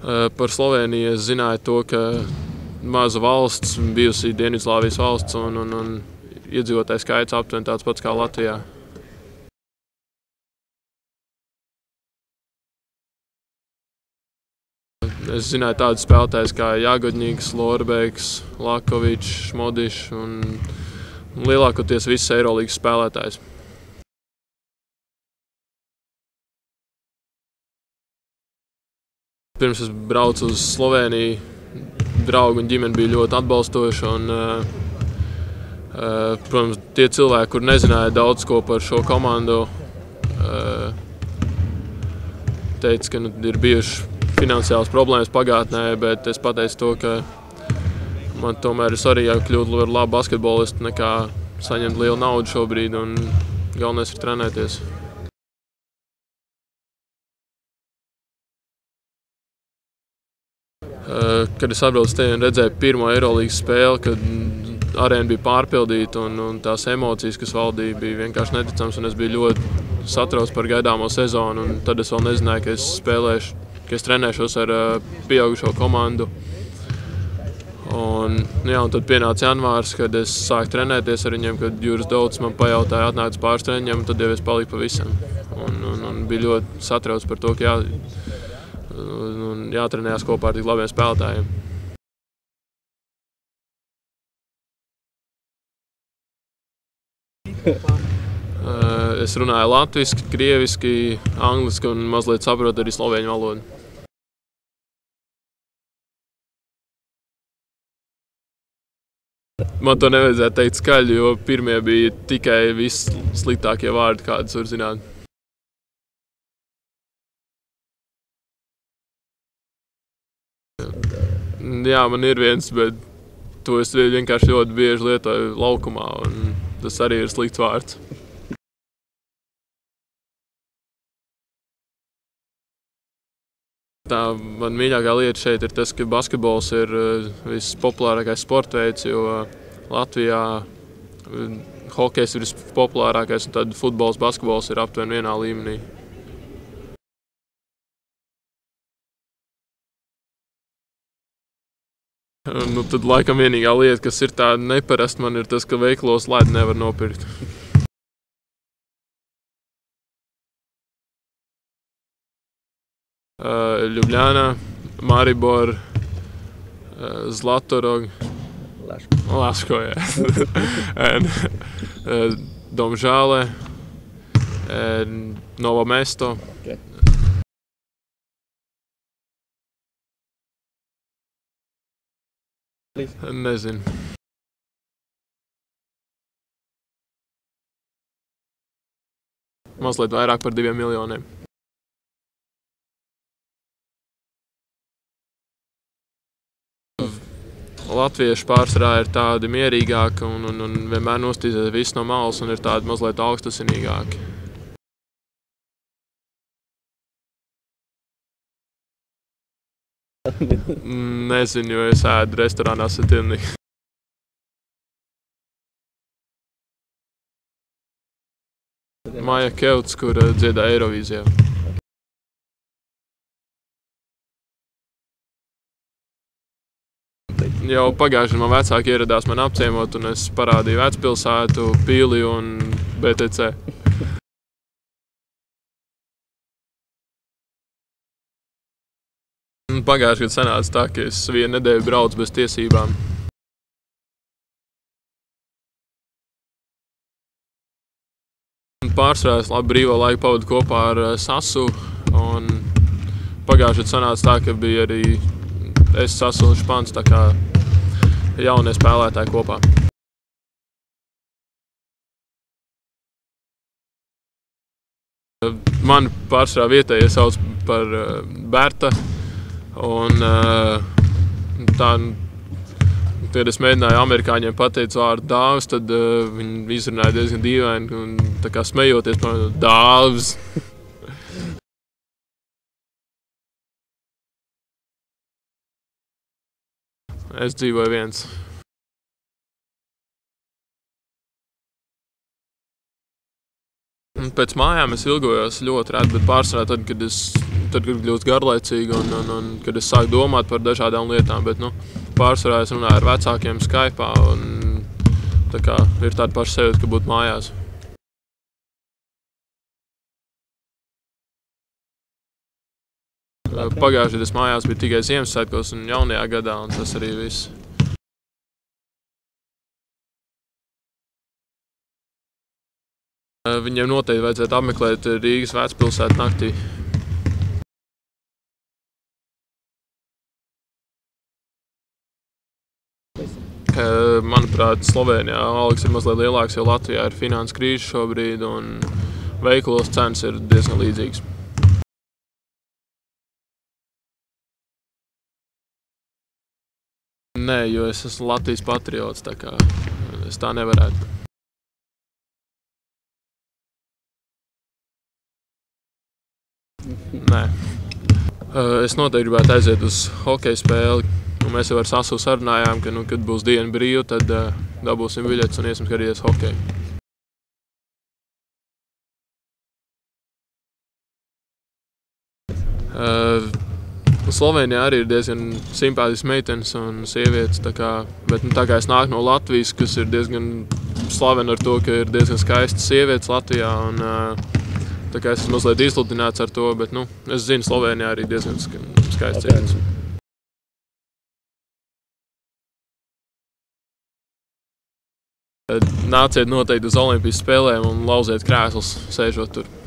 Par Sloveniju es zināju to, ka maza valsts, bijusi Dienvidslāvijas valsts un iedzīvotāju skaits aptuveni tāds pats kā Latvijā. Es zināju tādus spēlētājus kā Jagodņīgs, Lorbeks, Lakovičs, Šmodišs un lielākoties visas Eirolīgas spēlētājus. Pirms es braucu uz Sloveniju, draugi un ģimene bija ļoti atbalstoši. Protams, tie cilvēki, kur nezināja daudz ko par šo komandu, teica, ka ir bijušas finansiālas problēmas pagātnē, bet es pateicu to, ka man tomēr ir svarīgāk kļūt par labu basketbolistu nekā saņemt lielu naudu šobrīd, un galvenais ir trenēties. Kad es atbraucu te un redzēju pirmo Eirolīgas spēli, kad arēna bija pārpildīta un tās emocijas, kas valdīja, bija vienkārši neticams, un es biju ļoti satraucs par gaidāmo sezonu, un tad es vēl nezināju, ka es spēlēšu, ka es trenēšos ar pieaugušo komandu. Un tad pienāca janvārs, kad es sāku trenēties ar viņiem, kad Juris Dauds man pajautāja, atnāca pāris treniņiem, tad jau es paliku pa visam. Un biju ļoti satraucs par to, ka jātrenējās kopā ar tik labiem spēlētājiem. Es runāju latviski, krieviski, angliski un mazliet saprotu arī slovēņu valodu. Man to nevajadzētu teikt skaļi, jo pirmie bija tikai vissliktākie vārdi, kādus var zināt. Jā, man ir viens, bet to es vienkārši ļoti bieži lietoju laukumā, un tas arī ir slikts vārds. Tā man mīļākā lieta šeit ir tas, ka basketbols ir vispopulārākais sporta veids, jo Latvijā hokejs ir vispopulārākais, un tad futbols, basketbols ir aptuveni vienā līmenī. Tad laikam vienīgā lieta, kas ir tāda neparasta man, ir tas, ka veikalos ledu nevar nopirkt. Ljubljana, Maribor, Zlatorog, Laško, and Domžale, and Novo Mesto. Okay. Nezinu. Mazliet vairāk par 2 miljoniem. Latvieši pārsvarā ir tādi mierīgāki un vienmēr nostīzē visu no malas un ir tādi mazliet augstasinīgāki. Nezinu, jo es ēdu restorānā satirnīgi. Maja Keuts, kur dziedāja Eirovīzijā. Jau pagājuši man vecāki ieradās man apciemot, un es parādīju Vecpilsētu, Pili un BTC. Pagājuši gadu sanāca tā, ka es vienu nedēļu braucu bez tiesībām. Pārsvarā es labi brīvo laiku pavadu kopā ar Sasu, un pagājuši gadu sanāca tā, ka bija arī es, Sasu un Špans, tā kā jaunie spēlētāji kopā. Mani pārsvarā vietējie sauc par Berta. Un kad es mēģināju amerikāņiem pateikt vārdu Dāvs, tad viņi izrunāja diezgan dīvaini un tā kā smejoties par Dāvs. Es dzīvoju viens. Pēc mājām es ilgojos ļoti reti, bet pārsvarā tad, kad kļūst garlaicīgi un kad es sāku domāt par dažādām lietām. Bet, pārsvarā es runāju ar vecākiem Skype'ā un tā kā ir tāda paša sajūta, ka būtu mājās. Pagājušajā gadā mājās bija tikai Ziemassvētkos un jaunajā gadā, un tas arī viss. Viņiem noteikti vajadzētu apmeklēt Rīgas vecpilsētu naktī. Manuprāt, Slovēnijā algas ir mazliet lielākas, jo Latvijā ir finanses krīze šobrīd, un veikalos cenas ir diezgan līdzīgas. Nē, jo es esmu Latvijas patriots, tā kā es tā nevarētu. Nē. Es noteikti gribētu aiziet uz hokeja spēli. Mēs jau ar Sasu sarunājām, ka, kad būs diena brīva, tad dabūsim biļetes un iesim skatīties hokeju. Slovēnijā arī ir diezgan simpātisks meitenes un sievietes, bet tā kā es nāku no Latvijas, kas ir diezgan slavena ar to, ka ir diezgan skaistas sievietes Latvijā, un tā kā es esmu mazliet izsludināts ar to, bet es zinu, Slovēnijā arī diezgan skaistas sievietes. Nāciet noteikti uz Olimpijas spēlēm un lauziet krēslus, sēžot tur.